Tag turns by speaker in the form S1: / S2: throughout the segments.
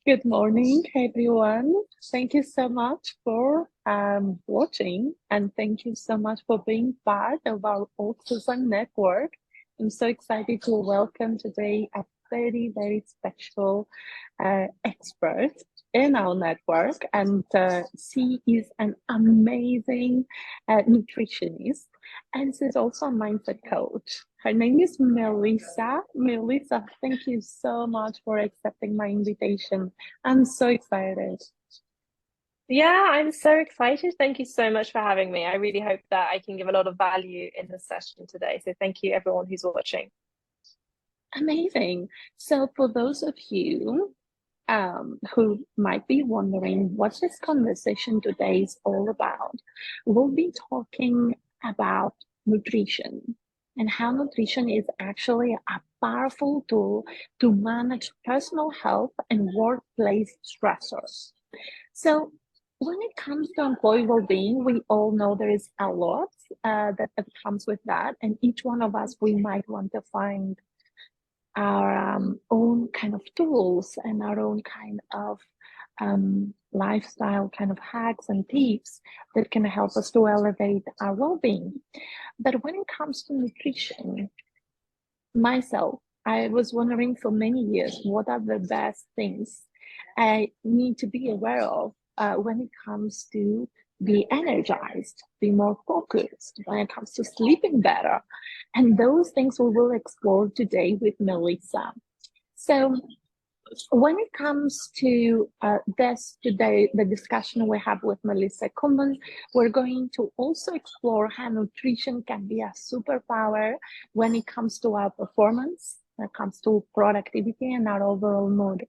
S1: Good morning, everyone. Thank you so much for watching, and thank you so much for being part of our Autism Network. I'm so excited to welcome today a very, very special expert in our network, and she is an amazing nutritionist, and she's also a mindset coach. Her name is Melissa. Melissa, thank you so much for accepting my invitation. I'm so excited.
S2: Yeah, I'm so excited. Thank you so much for having me. I really hope that I can give a lot of value in this session today. So thank you everyone who's watching.
S1: Amazing. So for those of you who might be wondering what this conversation today is all about, we'll be talking about nutrition and how nutrition is actually a powerful tool to manage personal health and workplace stressors. So when it comes to employee well-being, we all know there is a lot that comes with that, and each one of us, we might want to find our own kind of tools and our own kind of lifestyle kind of hacks and tips that can help us to elevate our well-being. But when it comes to nutrition, myself, I was wondering for many years, what are the best things I need to be aware of when it comes to be energized, be more focused, when it comes to sleeping better. And those things we will explore today with Melissa. So when it comes to this today, the discussion we have with Melissa Kuhlman, we're going to also explore how nutrition can be a superpower when it comes to our performance, when it comes to productivity and our overall mood.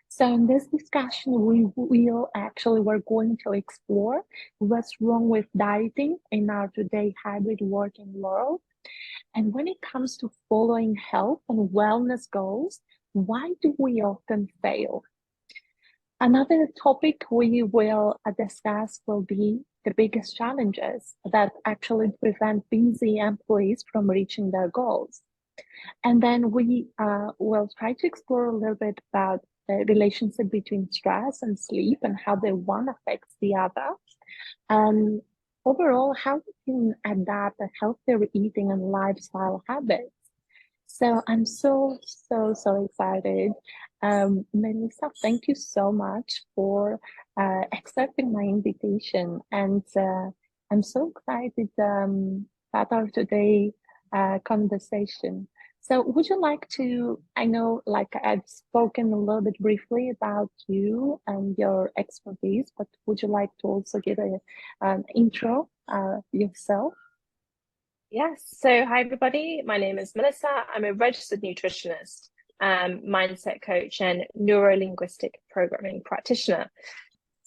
S1: So in this discussion, we're going to explore what's wrong with dieting in our today hybrid working world. And when it comes to following health and wellness goals, why do we often fail? Another topic we will discuss will be the biggest challenges that actually prevent busy employees from reaching their goals. And then we will try to explore a little bit about the relationship between stress and sleep and how the one affects the other. And overall, how we can adapt a healthier eating and lifestyle habits. So I'm so excited. Melissa, thank you so much for accepting my invitation. And I'm so excited about our today conversation. So would you like to, I know like I've spoken a little bit briefly about you and your expertise, but would you like to also give an intro yourself?
S2: Yes. So hi everybody. My name is Melissa. I'm a registered nutritionist, mindset coach, and neuro-linguistic programming practitioner.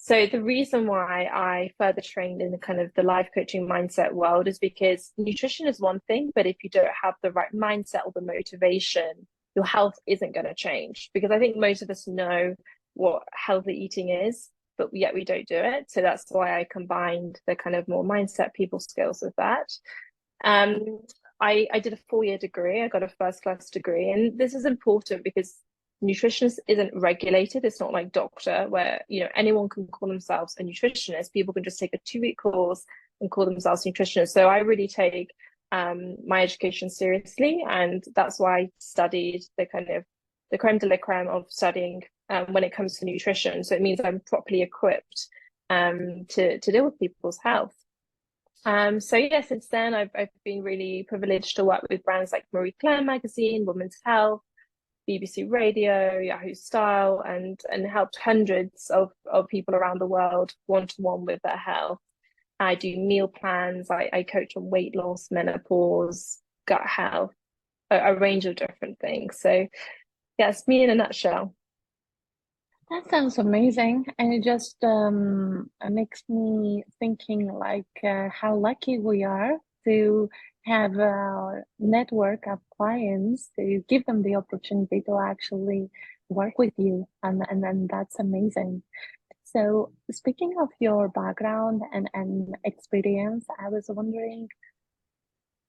S2: So the reason why I further trained in the kind of the life coaching mindset world is because nutrition is one thing, but if you don't have the right mindset or the motivation, your health isn't going to change. Because I think most of us know what healthy eating is, but yet we don't do it. So that's why I combined the kind of more mindset people skills with that. I did a 4-year degree. I got a first-class degree, and this is important because nutrition isn't regulated. It's not like doctor where anyone can call themselves a nutritionist. People can just take a 2-week course and call themselves nutritionists. So I really take my education seriously, and that's why I studied the kind of the creme de la creme of studying when it comes to nutrition. So it means I'm properly equipped to deal with people's health. So yeah, since then I've been really privileged to work with brands like Marie Claire magazine, Women's Health, BBC Radio, Yahoo Style, and helped hundreds of people around the world one-to-one with their health. I do meal plans, I coach on weight loss, menopause, gut health, a range of different things. So yes, me in a nutshell.
S1: That sounds amazing, and it just makes me thinking like how lucky we are to have a network of clients to give them the opportunity to actually work with you, and then that's amazing. So speaking of your background and experience, I was wondering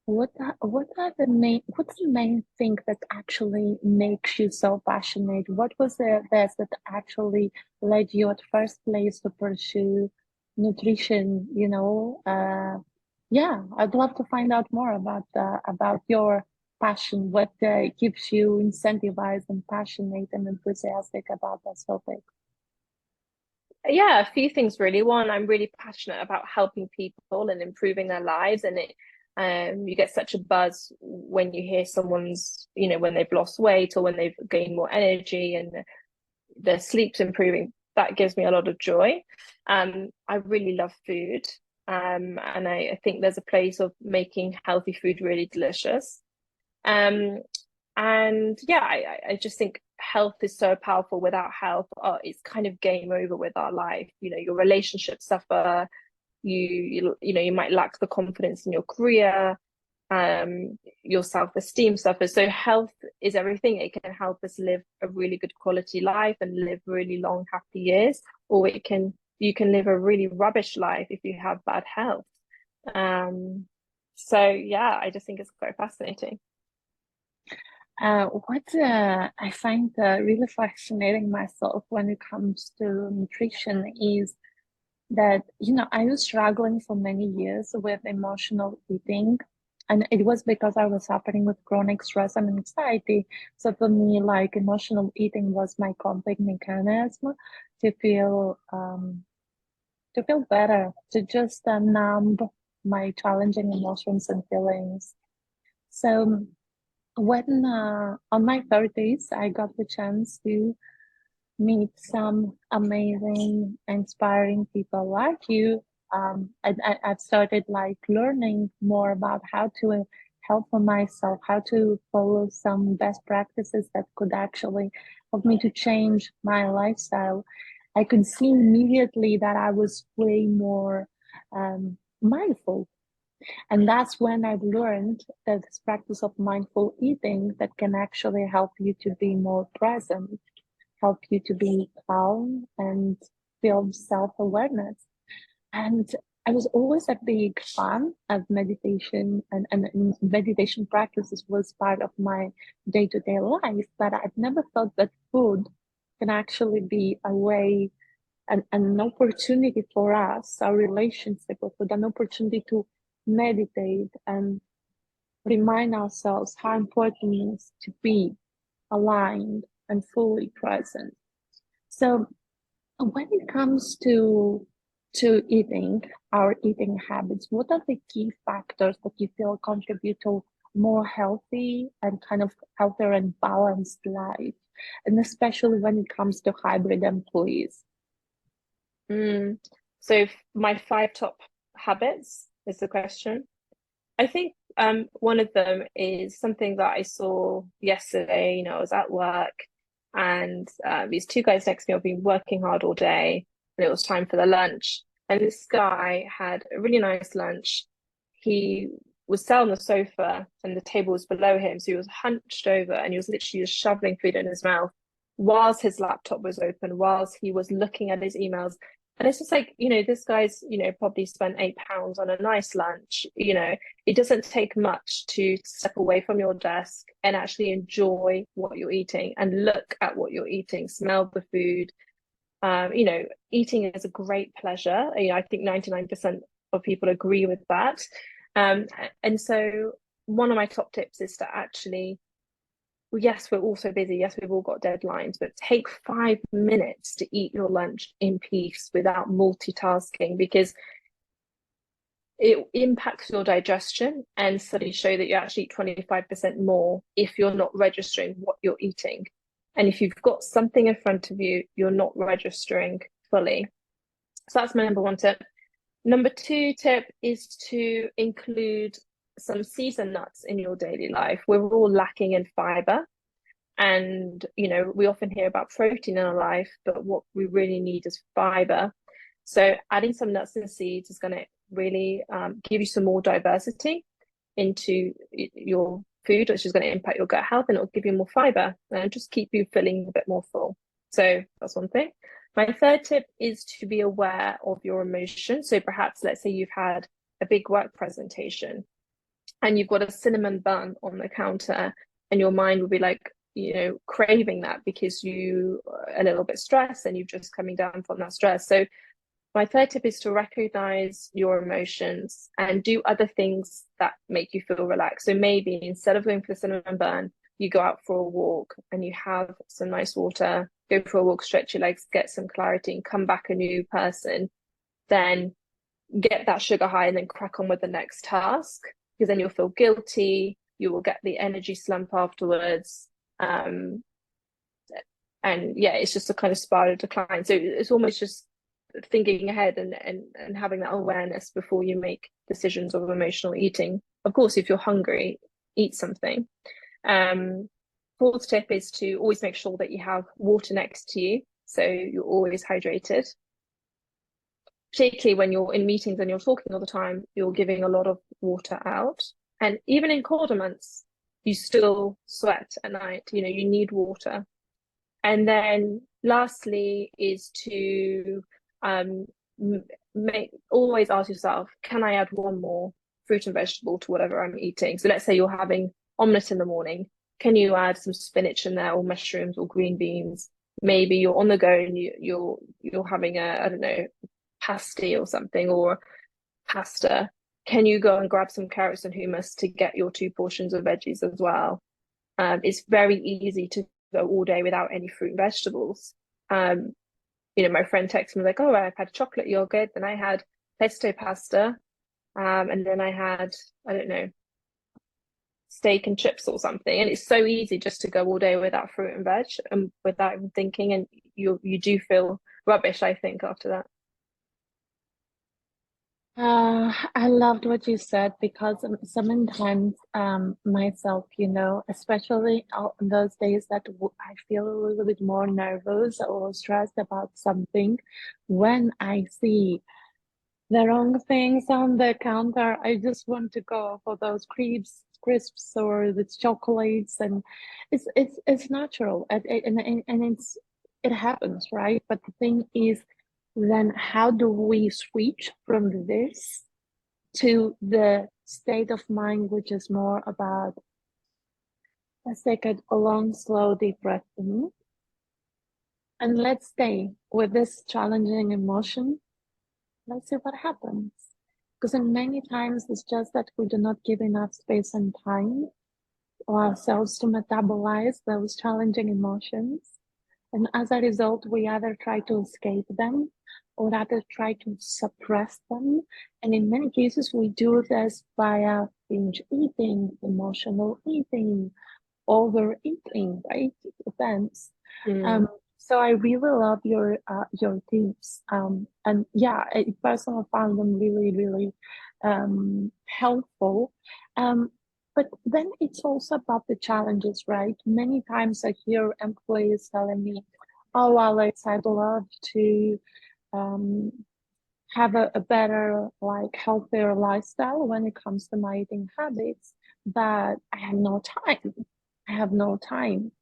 S1: What's the main thing that actually makes you so passionate? What was it that actually led you at first place to pursue nutrition, you know? Yeah, I'd love to find out more about your passion, what keeps you incentivized and passionate and enthusiastic about that topic.
S2: Yeah, a few things really. One, I'm really passionate about helping people and improving their lives, and you get such a buzz when you hear someone's, when they've lost weight or when they've gained more energy and their sleep's improving. That gives me a lot of joy. I really love food, and I think there's a place of making healthy food really delicious. Um, and yeah, I just think health is so powerful. Without health, it's kind of game over with our life. Your relationships suffer. You might lack the confidence in your career. Your self-esteem suffers. So health is everything. It can help us live a really good quality life and live really long, happy years, or you can live a really rubbish life if you have bad health. So yeah, I just think it's quite fascinating.
S1: What I find really fascinating myself when it comes to nutrition is that, I was struggling for many years with emotional eating. And it was because I was suffering with chronic stress and anxiety. So for me, like emotional eating was my coping mechanism to feel better, to just numb my challenging emotions and feelings. So when on my 30s, I got the chance to meet some amazing, inspiring people like you. I've started like learning more about how to help for myself, how to follow some best practices that could actually help me to change my lifestyle. I could see immediately that I was way more mindful. And that's when I've learned that this practice of mindful eating that can actually help you to be more present, help you to be calm and build self-awareness. And I was always a big fan of meditation, and meditation practices was part of my day-to-day life, but I've never thought that food can actually be a way, an opportunity for us, our relationship with food, an opportunity to meditate and remind ourselves how important it is to be aligned and fully present. So when it comes to eating, our eating habits, what are the key factors that you feel contribute to more healthy and kind of healthier and balanced life? And especially when it comes to hybrid employees.
S2: So my 5 top habits is the question. I think one of them is something that I saw yesterday. I was at work and these two guys next to me have been working hard all day and it was time for the lunch. And this guy had a really nice lunch. He was sat on the sofa and the table was below him. So he was hunched over and he was literally just shoveling food in his mouth whilst his laptop was open, whilst he was looking at his emails. And it's just like, this guy's, probably spent £8 on a nice lunch. It doesn't take much to step away from your desk and actually enjoy what you're eating and look at what you're eating, smell the food. Eating is a great pleasure. I think 99% of people agree with that. And so one of my top tips is to actually, yes, we're all so busy. Yes, we've all got deadlines, but take 5 minutes to eat your lunch in peace without multitasking, because it impacts your digestion, and studies show that you actually eat 25% more if you're not registering what you're eating. And if you've got something in front of you, you're not registering fully. So that's my number one tip. Number 2 tip is to include some seasoned nuts in your daily life. We're all lacking in fiber. And, we often hear about protein in our life, but what we really need is fiber. So adding some nuts and seeds is going to really give you some more diversity into your food, which is going to impact your gut health, and it'll give you more fiber and just keep you feeling a bit more full. So that's one thing. My 3rd tip is to be aware of your emotions. So perhaps, let's say you've had a big work presentation and you've got a cinnamon bun on the counter, and your mind will be like, craving that because you are a little bit stressed and you're just coming down from that stress. So my third tip is to recognize your emotions and do other things that make you feel relaxed. So maybe instead of going for the cinnamon burn, you go out for a walk and you have some nice water, go for a walk, stretch your legs, get some clarity, and come back a new person. Then get that sugar high and then crack on with the next task, because then you'll feel guilty, you will get the energy slump afterwards. And yeah, it's just a kind of spiral decline. So it's almost just thinking ahead and having that awareness before you make decisions of emotional eating. Of course, if you're hungry, eat something. Fourth tip is to always make sure that you have water next to you, so you're always hydrated. Particularly when you're in meetings and you're talking all the time, you're giving a lot of water out. And even in colder months, you still sweat at night. You need water. And then lastly is to always ask yourself, can I add one more fruit and vegetable to whatever I'm eating? So let's say you're having omelette in the morning. Can you add some spinach in there, or mushrooms, or green beans? Maybe you're on the go and you're having I don't know, pasty or something, or pasta. Can you go and grab some carrots and hummus to get your 2 portions of veggies as well? It's very easy to go all day without any fruit and vegetables. My friend texted me like, oh, I've had chocolate yogurt, then I had pesto pasta, and then I had, I don't know, steak and chips or something. And it's so easy just to go all day without fruit and veg and without even thinking, and you do feel rubbish, I think, after that.
S1: I loved what you said, because sometimes myself, especially on those days that I feel a little bit more nervous or stressed about something, when I see the wrong things on the counter, I just want to go for those crisps or the chocolates, and it's natural, and it happens, right? But the thing is, then how do we switch from this to the state of mind, which is more about, let's take a long, slow, deep breath in, and let's stay with this challenging emotion. Let's see what happens. Because in many times it's just that we do not give enough space and time for ourselves to metabolize those challenging emotions. And as a result, we either try to escape them or rather try to suppress them. And in many cases, we do this via binge eating, emotional eating, overeating, right? It depends. So I really love your tips. And yeah, I personally found them really, really helpful. But then it's also about the challenges, right? Many times I hear employees telling me, oh, Alex, I'd love to have a better, like, healthier lifestyle when it comes to my eating habits, but I have no time. I have no time.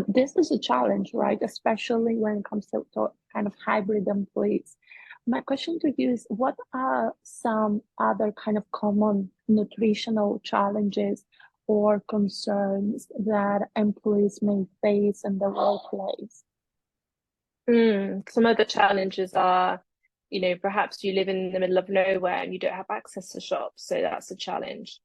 S1: This is a challenge, right? Especially when it comes to kind of hybrid employees. My question to you is, what are some other kind of common nutritional challenges or concerns that employees may face in the workplace?
S2: Some of the challenges are, perhaps you live in the middle of nowhere and you don't have access to shops, so that's a challenge.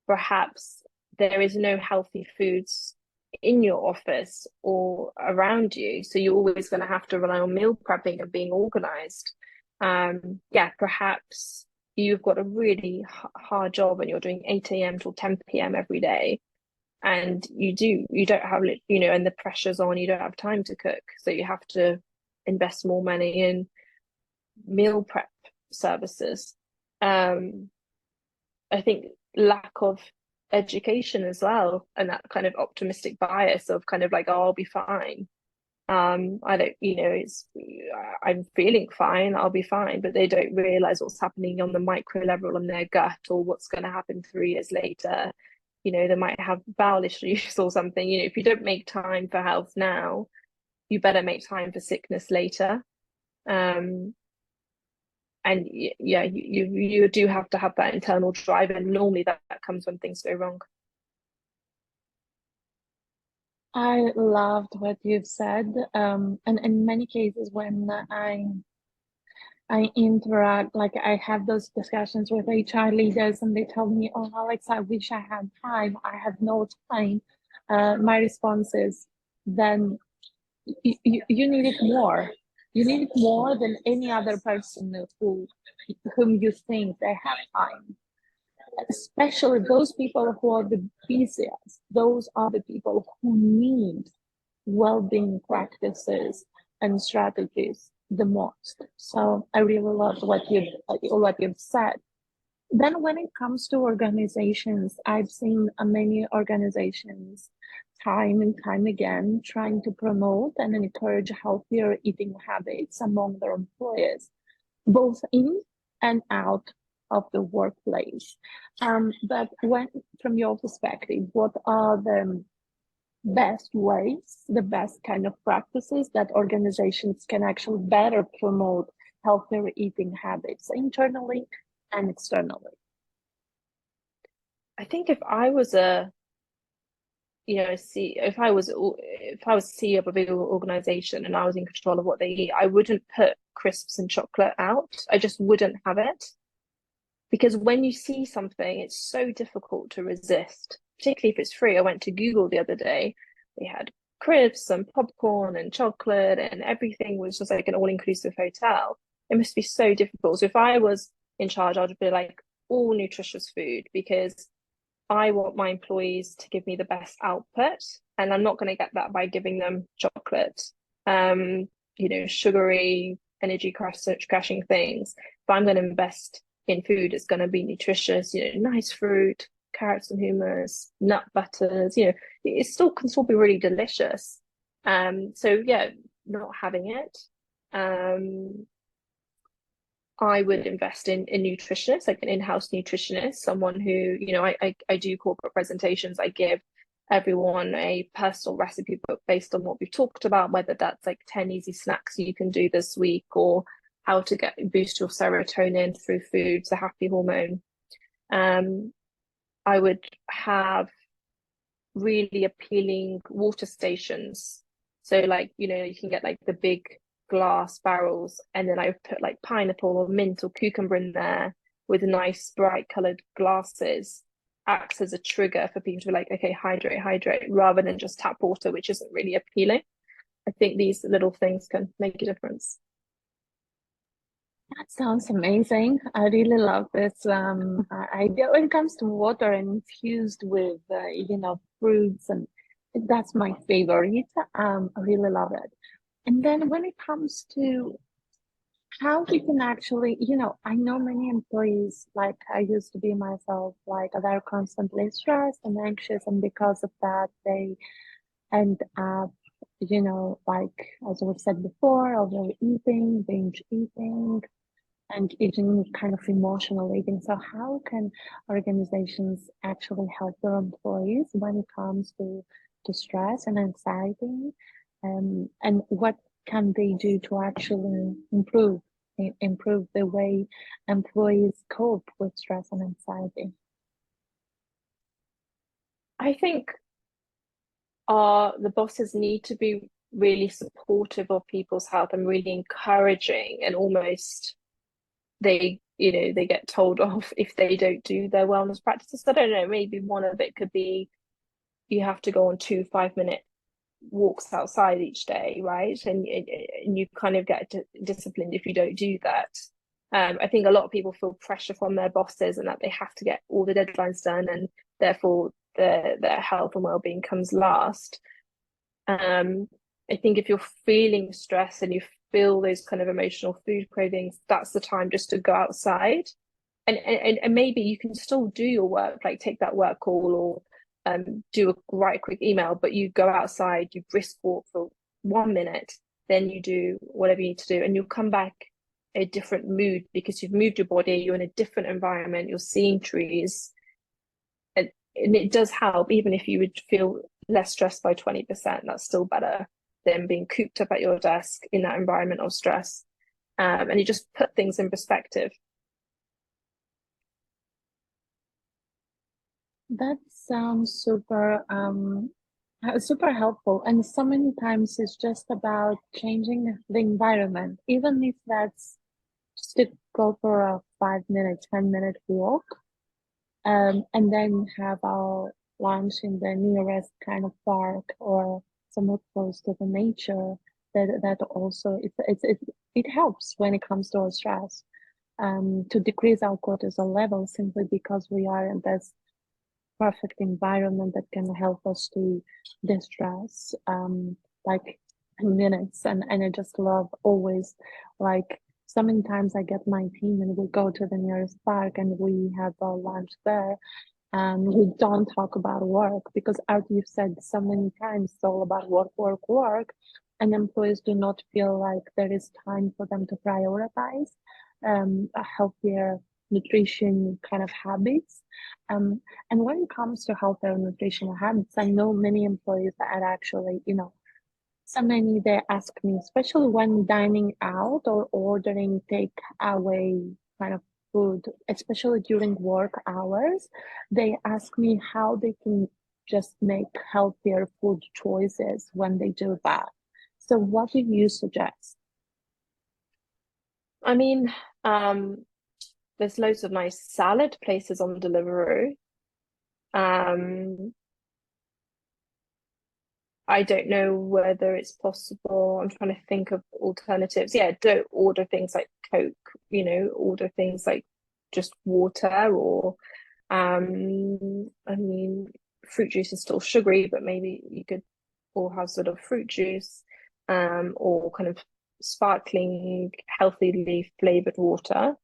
S2: Perhaps there is no healthy foods in your office or around you, so you're always going to have to rely on meal prepping and being organized. Perhaps you've got a really hard job and you're doing 8 a.m. till 10 p.m. every day, and you don't have, and the pressure's on, you don't have time to cook, so you have to invest more money in meal prep services. I think lack of education as well, and that kind of optimistic bias of kind of like, oh, I'll be fine. I don't, I'm feeling fine, I'll be fine, but they don't realize what's happening on the micro level in their gut, or what's going to happen 3 years later. They might have bowel issues or something. If you don't make time for health now, you better make time for sickness later. And And yeah, you do have to have that internal drive, and normally that comes when things go wrong.
S1: I loved what you've said. And in many cases, when I interact, like I have those discussions with HR leaders, and they tell me, "Oh, Alex, I wish I had time. I have no time." My response is, "Then you need it more. You need it more than any other person whom you think they have time. Especially those people who are the busiest. Those are the people who need well-being practices and strategies the most." So I really love what you've said. Then when it comes to organizations, I've seen many organizations time and time again trying to promote and encourage healthier eating habits among their employees, both in and out of the workplace. But from your perspective, what are the best ways, the best kind of practices that organizations can actually better promote healthier eating habits internally and externally?
S2: I think if I was if I was CEO of a big organization and I was in control of what they eat, I wouldn't put crisps and chocolate out. I just wouldn't have it. Because when you see something, it's so difficult to resist, particularly if it's free. I went to Google the other day. They had crisps and popcorn and chocolate, and everything was just like an all-inclusive hotel. It must be so difficult. So if I was in charge, I'd be like, all nutritious food, because I want my employees to give me the best output, and I'm not going to get that by giving them chocolate, sugary, energy crashing things. If I'm going to invest in food, it's going to be nutritious, nice fruit, carrots and hummus, nut butters, it still can still be really delicious. So yeah, not having it. I would invest in a nutritionist, like an in-house nutritionist, someone who, I do corporate presentations. I give everyone a personal recipe book based on what we've talked about, whether that's like 10 easy snacks you can do this week, or how to boost your serotonin through foods, the happy hormone. I would have really appealing water stations. So like, you can get like the big glass barrels, and then I would put like pineapple or mint or cucumber in there with nice bright colored glasses. Acts as a trigger for people to be like, okay, hydrate, rather than just tap water, which isn't really appealing. I think these little things can make a difference.
S1: That sounds amazing. I really love this idea when it comes to water and infused with, fruits, and that's my favorite. I really love it. And then when it comes to how we can actually, I know many employees, like I used to be myself, like they're constantly stressed and anxious, and because of that, they end up, like as we've said before, overeating, binge eating, and eating kind of emotional eating. So how can organizations actually help their employees when it comes to stress and anxiety? And what can they do to actually improve the way employees cope with stress and anxiety?
S2: I think the bosses need to be really supportive of people's health and really encouraging, and almost they get told off if they don't do their wellness practices. I don't know, maybe one of it could be you have to go on 2 5-minute walks outside each day, right? And you kind of get disciplined if you don't do that. I think a lot of people feel pressure from their bosses, and that they have to get all the deadlines done, and therefore their health and well-being comes last. I think if you're feeling stressed and you feel those kind of emotional food cravings, that's the time just to go outside, and maybe you can still do your work, like take that work call, or write a quick email, but you go outside, you brisk walk for 1 minute, then you do whatever you need to do, and you'll come back a different mood because you've moved your body, you're in a different environment, you're seeing trees, and it does help. Even if you would feel less stressed by 20%, that's still better than being cooped up at your desk in that environment of stress. and you just put things in perspective.
S1: That sounds super helpful. And so many times it's just about changing the environment, even if that's just to go for a 5 minute, 10-minute walk, and then have our lunch in the nearest kind of park or somewhere close to the nature. That also it helps when it comes to our stress, to decrease our cortisol levels simply because we are in this perfect environment that can help us to distress, like in minutes. And I just love always, like, so many times I get my team and we go to the nearest park and we have our lunch there, and we don't talk about work because, as you've said so many times, it's all about work, work, work, and employees do not feel like there is time for them to prioritize a healthier nutrition kind of habits. And when it comes to healthier nutritional habits, I know many employees that actually, so many they ask me, especially when dining out or ordering takeaway kind of food, especially during work hours, they ask me how they can just make healthier food choices when they do that. So what do you suggest?
S2: I mean, there's loads of nice salad places on Deliveroo. I don't know whether it's possible. I'm trying to think of alternatives. Yeah, don't order things like Coke, order things like just water or I mean, fruit juice is still sugary, but maybe you could all have sort of fruit juice, or kind of sparkling, healthily flavored water.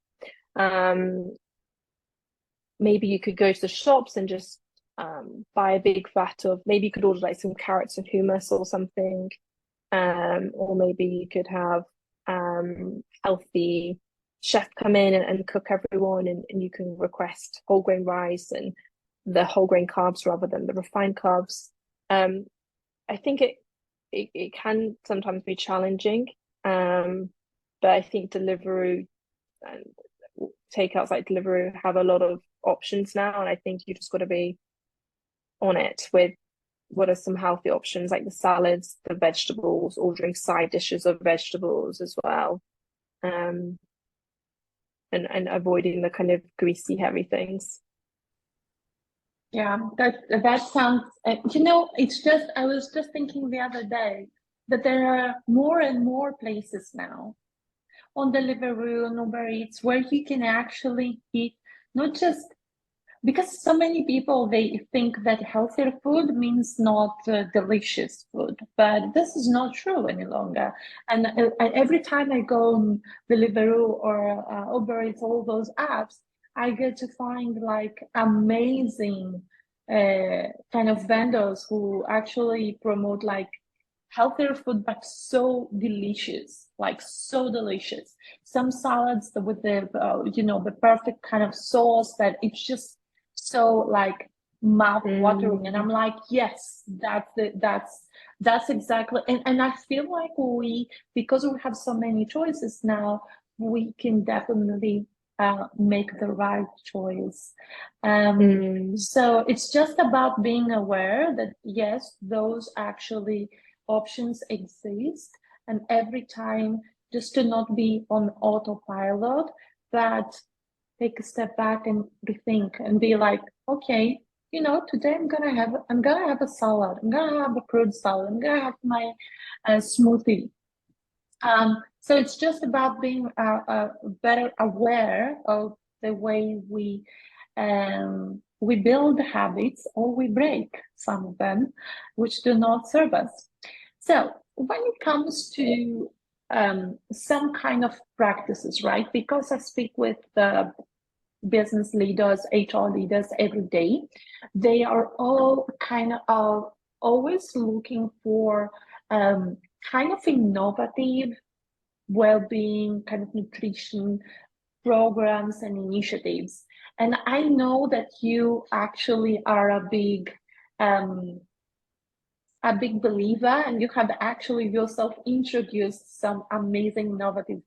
S2: Maybe you could go to the shops and just buy a big vat of, maybe you could order like some carrots and hummus or something, or maybe you could have healthy chef come in and cook everyone, and you can request whole grain rice and the whole grain carbs rather than the refined carbs. I think it can sometimes be challenging, but I think Deliveroo and takeouts like Deliveroo have a lot of options now, and I think you just got to be on it with what are some healthy options like the salads, the vegetables, ordering side dishes of vegetables as well, and avoiding the kind of greasy, heavy things.
S1: Yeah, that sounds, it's just, I was just thinking the other day that there are more and more places now on Deliveroo, on Uber Eats, where you can actually eat, not just because so many people, they think that healthier food means not delicious food, but this is not true any longer. And every time I go on Deliveroo or Uber Eats, all those apps, I get to find like amazing kind of vendors who actually promote like healthier food, but so delicious, like so delicious. Some salads with the perfect kind of sauce that it's just so like mouth watering, and I'm like, yes, that's exactly. And I feel like because we have so many choices now, we can definitely make the right choice. So it's just about being aware that yes, those actually options exist, and every time just to not be on autopilot, but take a step back and rethink and be like, okay, today I'm gonna have a salad, I'm gonna have a fruit salad, I'm gonna have my smoothie. So it's just about being better aware of the way we build habits, or we break some of them which do not serve us. So when it comes to some kind of practices, right? Because I speak with the business leaders, HR leaders every day, they are all kind of always looking for kind of innovative well-being, kind of nutrition programs and initiatives. And I know that you actually are a big a big believer, and you have actually yourself introduced some amazing innovative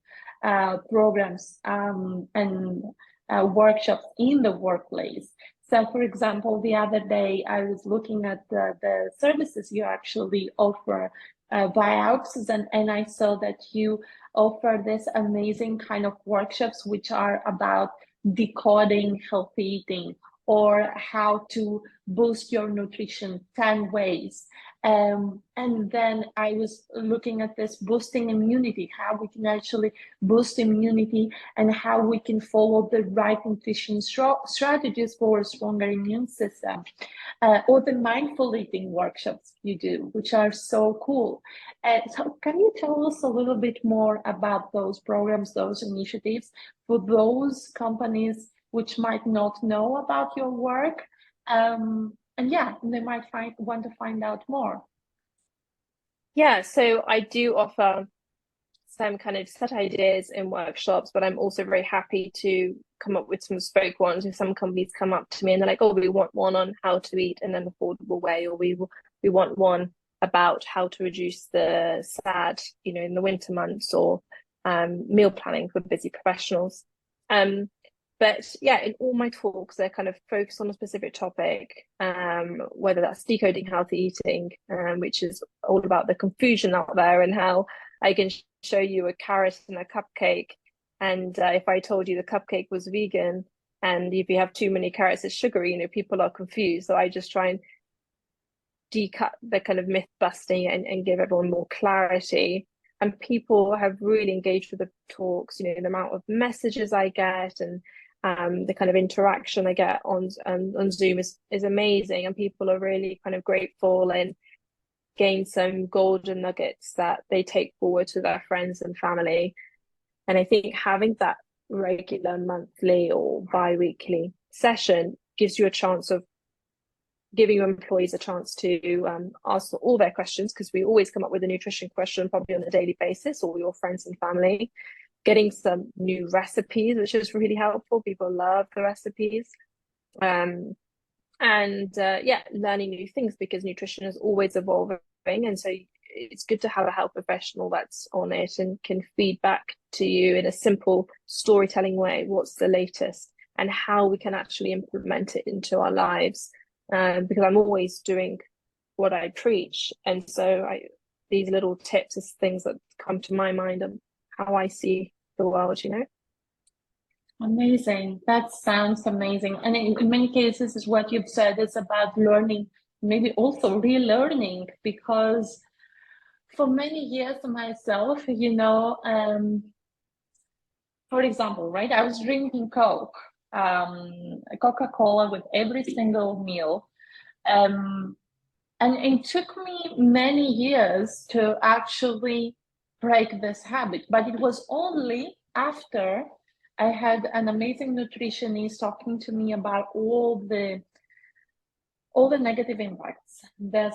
S1: programs and workshops in the workplace. So, for example, the other day I was looking at the services you actually offer via Oxygen, and I saw that you offer this amazing kind of workshops which are about decoding healthy eating, or how to boost your nutrition 10 ways. And then I was looking at this boosting immunity, how we can actually boost immunity and how we can follow the right nutrition strategies for a stronger immune system. Or the mindful eating workshops you do, which are so cool. So can you tell us a little bit more about those programs, those initiatives, for those companies which might not know about your work? And yeah, they might want to find out more.
S2: Yeah, so I do offer some kind of set ideas in workshops, but I'm also very happy to come up with some bespoke ones. If some companies come up to me and they're like, oh, we want one on how to eat in an affordable way, or we want one about how to reduce the SAD, in the winter months, or meal planning for busy professionals. But yeah, in all my talks, they're kind of focused on a specific topic, whether that's decoding healthy eating, which is all about the confusion out there, and how I can show you a carrot and a cupcake. And if I told you the cupcake was vegan, and if you have too many carrots, it's sugary, people are confused. So I just try and decut the kind of myth busting and give everyone more clarity. And people have really engaged with the talks, the amount of messages I get, and the kind of interaction I get on Zoom is amazing, and people are really kind of grateful and gain some golden nuggets that they take forward to their friends and family. And I think having that regular monthly or bi-weekly session gives you a chance of giving your employees a chance to ask all their questions, because we always come up with a nutrition question probably on a daily basis, or your friends and family. Getting some new recipes, which is really helpful. People love the recipes. And yeah, learning new things, because nutrition is always evolving. And so it's good to have a health professional that's on it and can feed back to you in a simple storytelling way what's the latest and how we can actually implement it into our lives. Because I'm always doing what I preach. And so these little tips is things that come to my mind of how I see the world,
S1: Amazing. That sounds amazing. And in many cases, is what you've said is about learning, maybe also relearning, because for many years myself, for example, right, I was drinking Coke, Coca-Cola with every single meal. And it took me many years to actually break this habit, but it was only after I had an amazing nutritionist talking to me about all the negative impacts that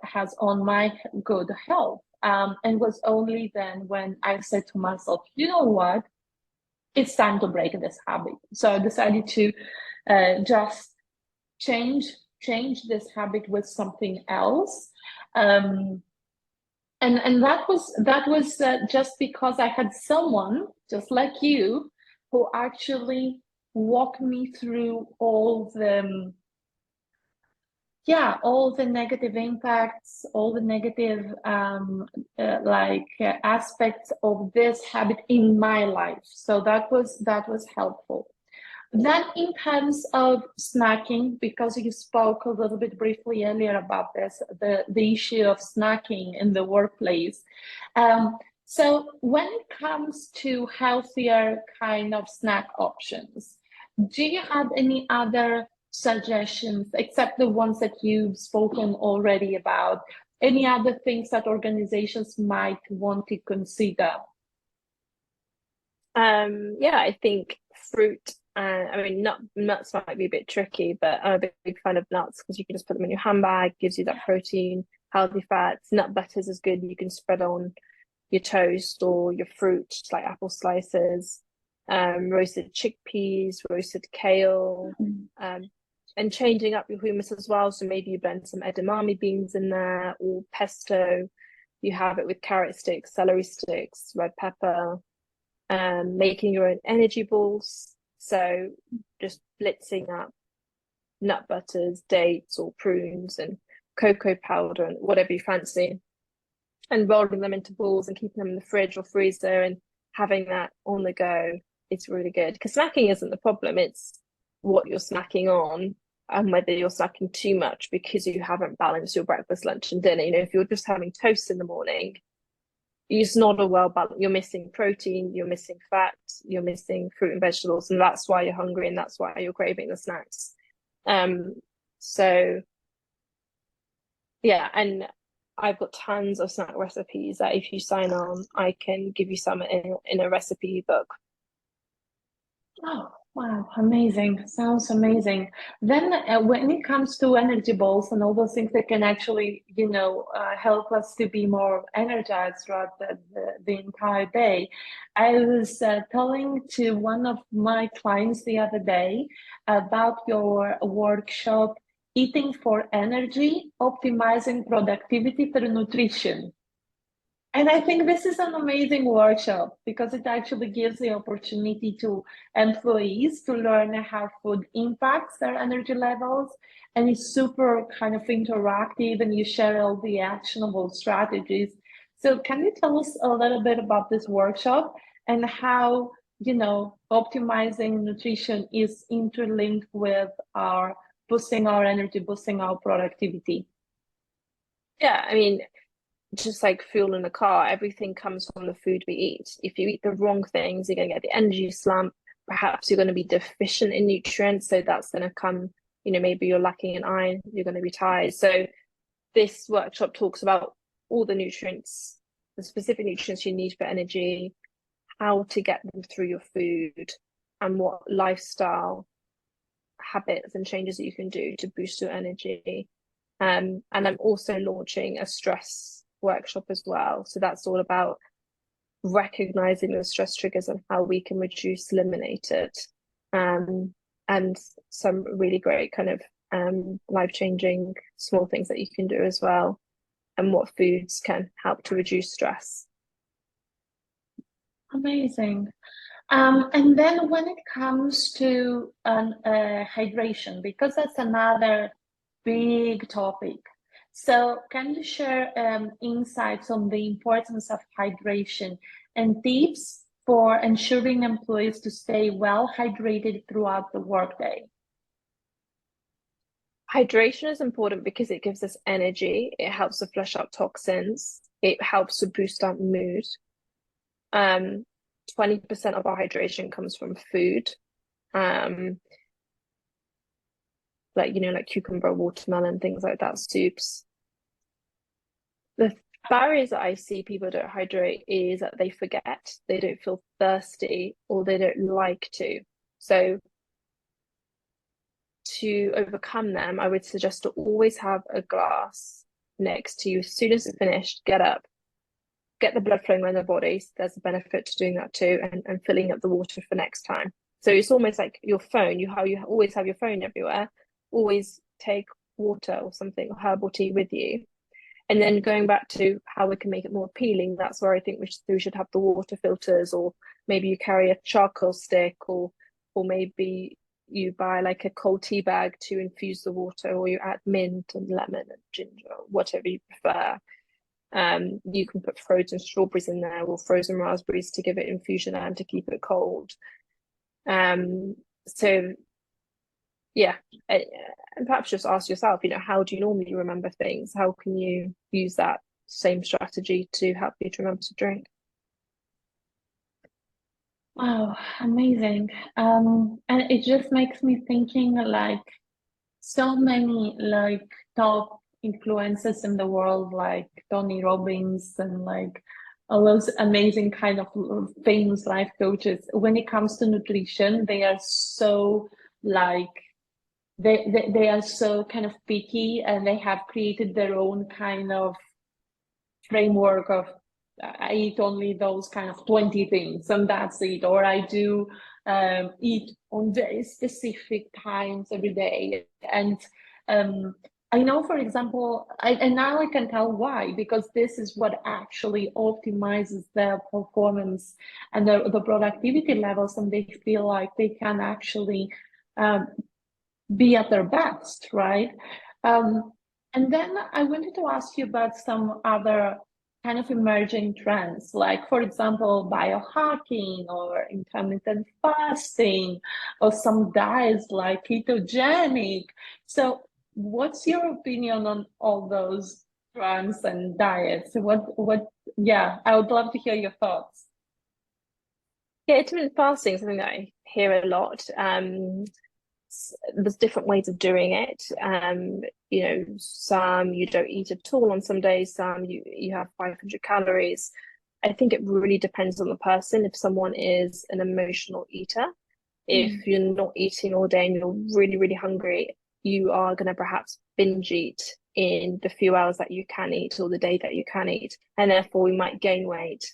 S1: has on my good health. And was only then when I said to myself, you know what, it's time to break this habit. So I decided to just change this habit with something else. And that was just because I had someone just like you who actually walked me through all the negative impacts, all the negative aspects of this habit in my life. So that was helpful. Then in terms of snacking, because you spoke a little bit briefly earlier about this, the issue of snacking in the workplace. So when it comes to healthier kind of snack options, do you have any other suggestions, except the ones that you've spoken already about? Any other things that organizations might want to consider?
S2: Yeah, I think fruit. Nuts might be a bit tricky, but I'm a big fan of nuts because you can just put them in your handbag, gives you that protein, healthy fats. Nut butters is good. You can spread on your toast or your fruit, like apple slices, roasted chickpeas, roasted kale. and changing up your hummus as well. So maybe you blend some edamame beans in there, or pesto. You have it with carrot sticks, celery sticks, red pepper, making your own energy balls. So just blitzing up nut butters, dates or prunes and cocoa powder and whatever you fancy, and rolling them into balls and keeping them in the fridge or freezer and having that on the go. It's really good, because snacking isn't the problem. It's what you're snacking on and whether you're snacking too much because you haven't balanced your breakfast, lunch and dinner. You know, if you're just having toast in the morning, it's not a well balanced. You're missing protein, you're missing fat, you're missing fruit and vegetables, and that's why you're hungry and that's why you're craving the snacks. So yeah, and I've got tons of snack recipes that if you sign on, I can give you some in a recipe book.
S1: Oh, wow, amazing. Sounds amazing. Then when it comes to energy balls and all those things that can actually, help us to be more energized throughout the entire day. I was telling to one of my clients the other day about your workshop, Eating for Energy, Optimizing Productivity Through Nutrition. And I think this is an amazing workshop because it actually gives the opportunity to employees to learn how food impacts their energy levels. And it's super kind of interactive, and you share all the actionable strategies. So can you tell us a little bit about this workshop and how, optimizing nutrition is interlinked with our boosting our energy, boosting our productivity?
S2: Yeah, I mean, just like fuel in a car, everything comes from the food we eat. If you eat the wrong things, you're going to get the energy slump. Perhaps you're going to be deficient in nutrients, so that's going to come, maybe you're lacking in iron, you're going to be tired. So this workshop talks about all the nutrients, the specific nutrients you need for energy, how to get them through your food, and what lifestyle habits and changes that you can do to boost your energy. And I'm also launching a stress workshop as well. So that's all about recognizing the stress triggers and how we can eliminate it. And some really great kind of life-changing small things that you can do as well, and what foods can help to reduce stress.
S1: Amazing. And then when it comes to hydration, because that's another big topic. So can you share insights on the importance of hydration and tips for ensuring employees to stay well hydrated throughout the workday?
S2: Hydration is important because it gives us energy. It helps to flush out toxins. It helps to boost our mood. 20% of our hydration comes from food. Like cucumber, watermelon, things like that, soups. The barriers that I see people don't hydrate is that they forget, they don't feel thirsty, or they don't like to. So to overcome them, I would suggest to always have a glass next to you. As soon as it's finished, get up, get the blood flowing around the body. So there's a benefit to doing that too, and filling up the water for next time. So it's almost like your phone. You always have your phone everywhere. Always take water or something, or herbal tea with you. And then going back to how we can make it more appealing, that's where I think we should have the water filters, or maybe you carry a charcoal stick, or maybe you buy like a cold tea bag to infuse the water, or you add mint and lemon and ginger, whatever you prefer. You can put frozen strawberries in there, or frozen raspberries to give it infusion and to keep it cold. So yeah, and perhaps just ask yourself, how do you normally remember things? How can you use that same strategy to help you to remember to drink?
S1: Wow, amazing. And it just makes me thinking like so many like top influencers in the world, like Tony Robbins and like all those amazing kind of famous life coaches. When it comes to nutrition, they are so like they are so kind of picky, and they have created their own kind of framework of I eat only those kind of 20 things and that's it, or I do eat on very specific times every day. And I know, for example, and now I can tell why, because this is what actually optimizes their performance and the productivity levels, and they feel like they can actually be at their best, right? And then I wanted to ask you about some other kind of emerging trends, like, for example, biohacking or intermittent fasting, or some diets like ketogenic. So what's your opinion on all those trends and diets? Yeah, I would love to hear your thoughts.
S2: Yeah, intermittent fasting is something that I hear a lot. There's different ways of doing it. Some you don't eat at all on some days, some you have 500 calories. I think it really depends on the person. If someone is an emotional eater, if you're not eating all day and you're really, really hungry, you are going to perhaps binge eat in the few hours that you can eat or the day that you can eat. And therefore, you might gain weight,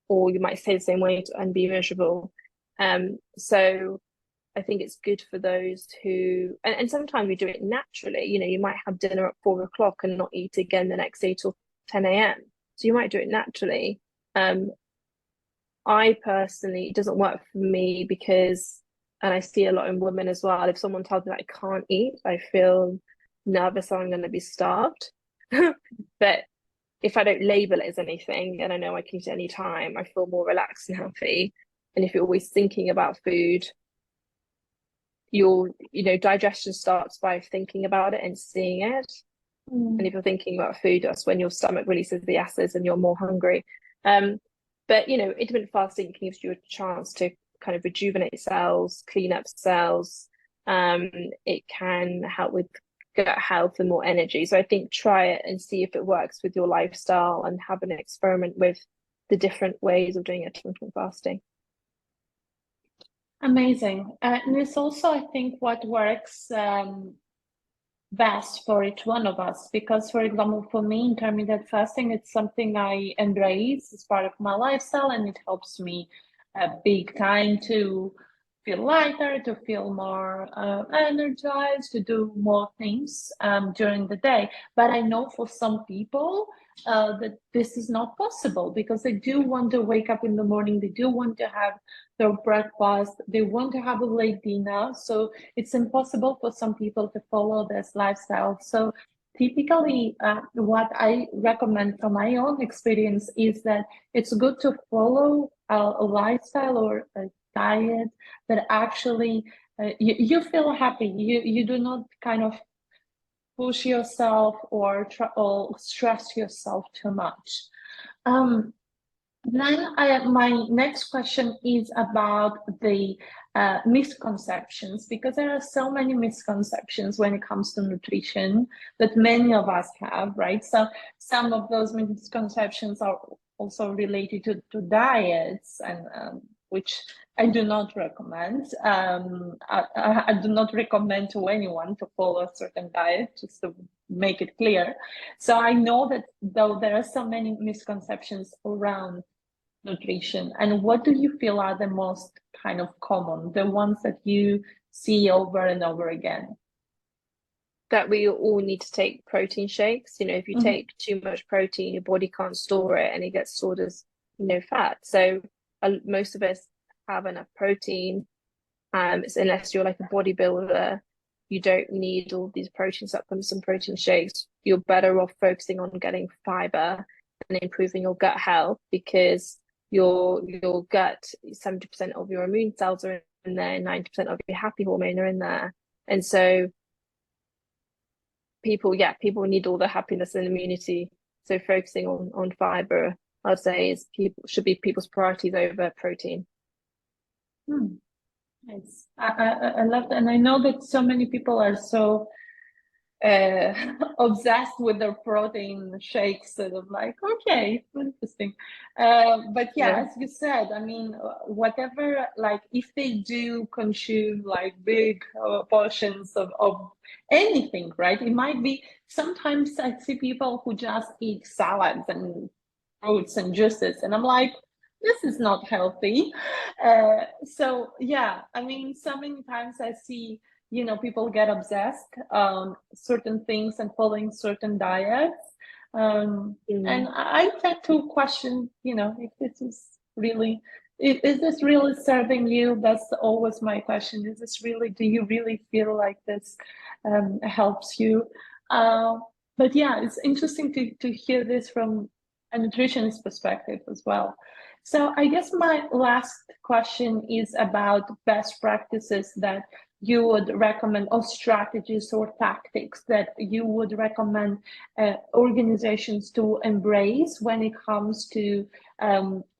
S2: or you might stay the same weight and be miserable. So I think it's good for those who, and sometimes we do it naturally. You might have dinner at 4 o'clock and not eat again the next day till 10 a.m. So you might do it naturally. I personally, it doesn't work for me because, and I see a lot in women as well, if someone tells me that I can't eat, I feel nervous I'm going to be starved. But if I don't label it as anything and I know I can eat at any time, I feel more relaxed and happy. And if you're always thinking about food, digestion starts by thinking about it and seeing it. And if you're thinking about food, that's when your stomach releases the acids and you're more hungry. But intermittent fasting gives you a chance to kind of rejuvenate cells, clean up cells. It can help with gut health and more energy. So I think try it and see if it works with your lifestyle, and have an experiment with the different ways of doing intermittent fasting.
S1: Amazing. And it's also, I think, what works best for each one of us. Because, for example, for me, intermittent fasting, it's something I embrace as part of my lifestyle, and it helps me big time to feel lighter, to feel more energized, to do more things during the day. But I know for some people that this is not possible, because they do want to wake up in the morning, they do want to have their breakfast, they want to have a late dinner. So it's impossible for some people to follow this lifestyle. So typically, what I recommend from my own experience is that it's good to follow a lifestyle or a diet that actually you feel happy. You do not kind of push yourself or stress yourself too much. Then my next question is about the misconceptions, because there are so many misconceptions when it comes to nutrition that many of us have, right? So some of those misconceptions are also related to diets, and which I do not recommend. I do not recommend to anyone to follow a certain diet, just to make it clear. So I know that though there are so many misconceptions around nutrition, and what do you feel are the most kind of common, the ones that you see over and over again?
S2: That we all need to take protein shakes. If you take too much protein, your body can't store it and it gets stored as fat. So most of us have enough protein, unless you're like a bodybuilder, you don't need all these protein supplements and protein shakes. You're better off focusing on getting fiber and improving your gut health, because your gut, 70% of your immune cells are in there, 90% of your happy hormone are in there. And so people need all the happiness and immunity. So focusing on fiber, I'd say, should be people's priorities over protein.
S1: Nice. I love that. And I know that so many people are so obsessed with their protein shakes, sort of like, okay, interesting. But yeah, as you said, I mean, whatever, like if they do consume like big portions of anything, right? It might be, sometimes I see people who just eat salads and fruits and juices, and I'm like, this is not healthy. So yeah, I mean, so many times I see, people get obsessed on certain things and following certain diets. And I tend to question, if this is really, is this really serving you? That's always my question. Is this really, do you really feel like this helps you? But yeah, it's interesting to hear this from a nutritionist perspective as well. So I guess my last question is about best practices that you would recommend, or strategies or tactics that you would recommend organizations to embrace when it comes to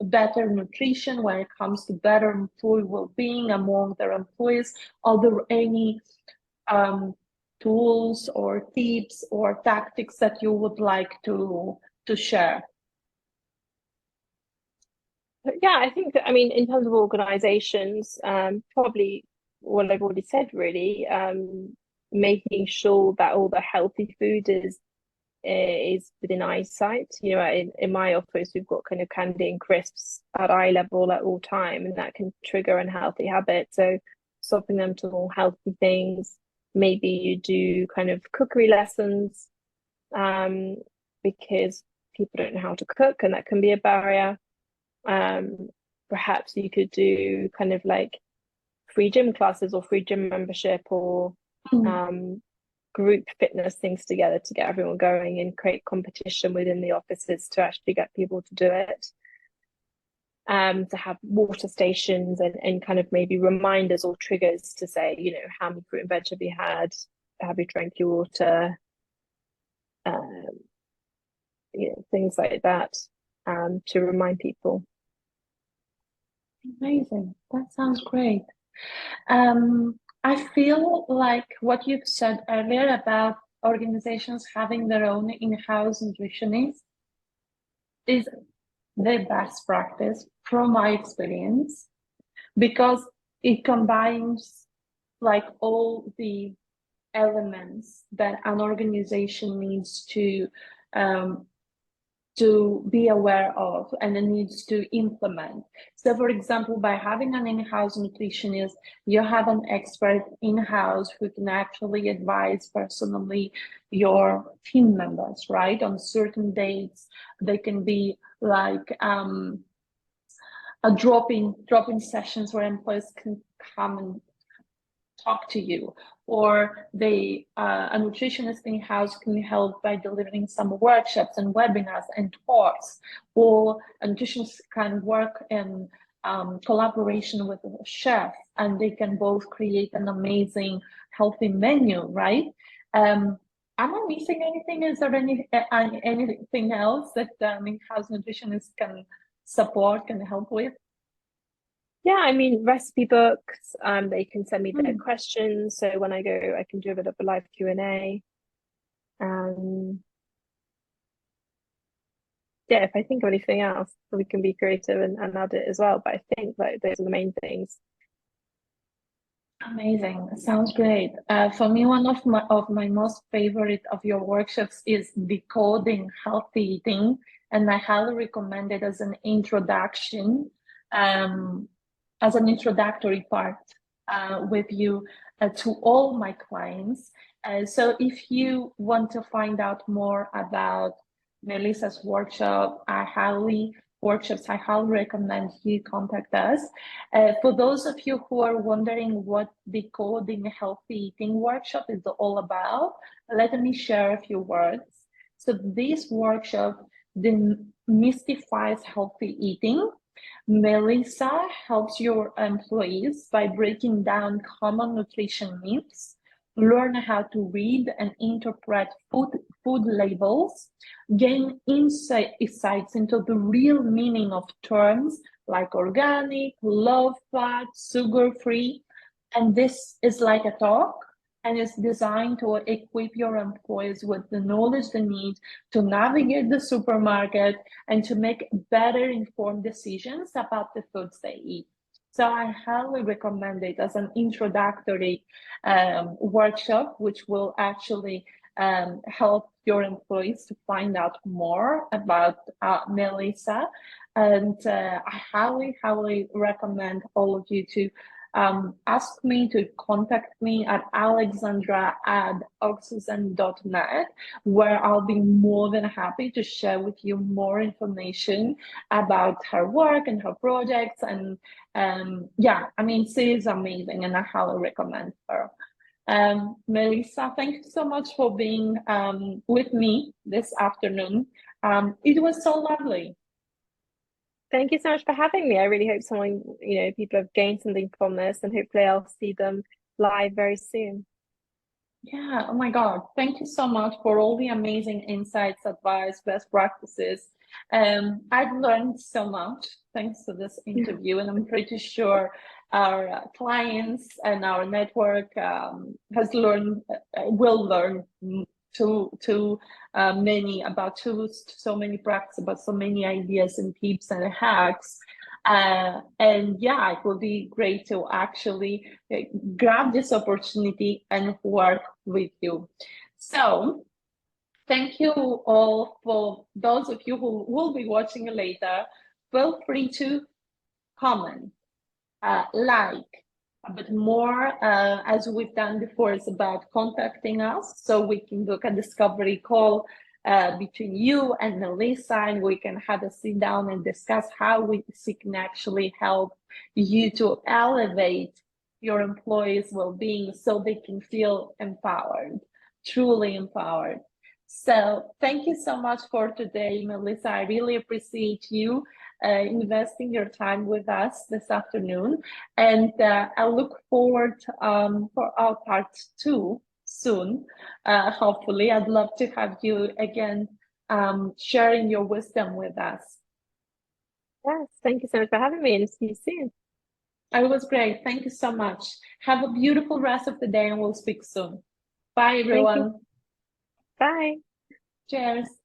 S1: better nutrition, when it comes to better employee well-being among their employees. Are there any tools or tips or tactics that you would like to share?
S2: Yeah, I think that, I mean, in terms of organizations, probably what I've already said, really, making sure that all the healthy food is within eyesight. In my office, we've got kind of candy and crisps at eye level at all time, and that can trigger unhealthy habits. So swapping them to more healthy things. Maybe you do kind of cookery lessons, because people don't know how to cook, and that can be a barrier. Perhaps you could do kind of like free gym classes or free gym membership, or group fitness things together to get everyone going, and create competition within the offices to actually get people to do it. To have water stations and kind of maybe reminders or triggers to say, how many fruit and veg have you had? Have you drank your water? Things like that, to remind people.
S1: Amazing. That sounds great. I feel like what you've said earlier about organizations having their own in-house nutritionist is the best practice from my experience, because it combines like all the elements that an organization needs to be aware of and it needs to implement. So for example, by having an in-house nutritionist, you have an expert in-house who can actually advise personally your team members, right? On certain dates, they can be like a drop-in sessions where employees can come and talk to you, or a nutritionist in-house can help by delivering some workshops and webinars and talks, or a nutritionist can work in collaboration with a chef, and they can both create an amazing healthy menu, right? Am I missing anything? Is there anything else that in-house nutritionists can support, can help with?
S2: Yeah, I mean, recipe books, they can send me their questions. So when I go, I can do a bit of a live Q&A. Yeah, if I think of anything else, we can be creative and add it as well. But I think like those are the main things.
S1: Amazing. Sounds great. For me, one of my most favorite of your workshops is decoding healthy eating, and I highly recommend it as an introduction, as an introductory part with you to all my clients. So if you want to find out more about Melissa's workshop, I highly recommend you contact us. For those of you who are wondering what Decoding Healthy Eating workshop is all about, let me share a few words. So this workshop demystifies healthy eating. Melissa helps your employees by breaking down common nutrition myths, learn how to read and interpret food labels, gain insights into the real meaning of terms like organic, low fat, sugar-free. And this is like a talk, and it's designed to equip your employees with the knowledge they need to navigate the supermarket and to make better informed decisions about the foods they eat. So I highly recommend it as an introductory workshop, which will actually help your employees to find out more about Melissa. And I highly recommend all of you to ask me, to contact me at alexandra@oxygen.net, where I'll be more than happy to share with you more information about her work and her projects. And yeah, I mean, she is amazing, and I highly recommend her. Melissa, thank you so much for being with me this afternoon. It was so lovely.
S2: Thank you so much for having me. I really hope people have gained something from this, and hopefully I'll see them live very soon.
S1: Yeah, oh my God. Thank you so much for all the amazing insights, advice, best practices. I've learned so much thanks to this interview, and I'm pretty sure our clients and our network will learn too many about tools, so many practices, about so many ideas and tips and hacks. And yeah, it will be great to actually grab this opportunity and work with you. So thank you all. For those of you who will be watching later, feel free to comment, like, but more, as we've done before, is about contacting us so we can book a discovery call between you and Melissa, and we can have a sit down and discuss how we can actually help you to elevate your employees' well-being so they can feel empowered, truly empowered. So thank you so much for today, Melissa. I really appreciate you investing your time with us this afternoon, and I look forward for our part 2 soon. Hopefully, I'd love to have you again sharing your wisdom with us.
S2: Yes, thank you so much for having me, and see you soon.
S1: It was great. Thank you so much. Have a beautiful rest of the day, and we'll speak soon. Bye, everyone.
S2: Bye.
S1: Cheers.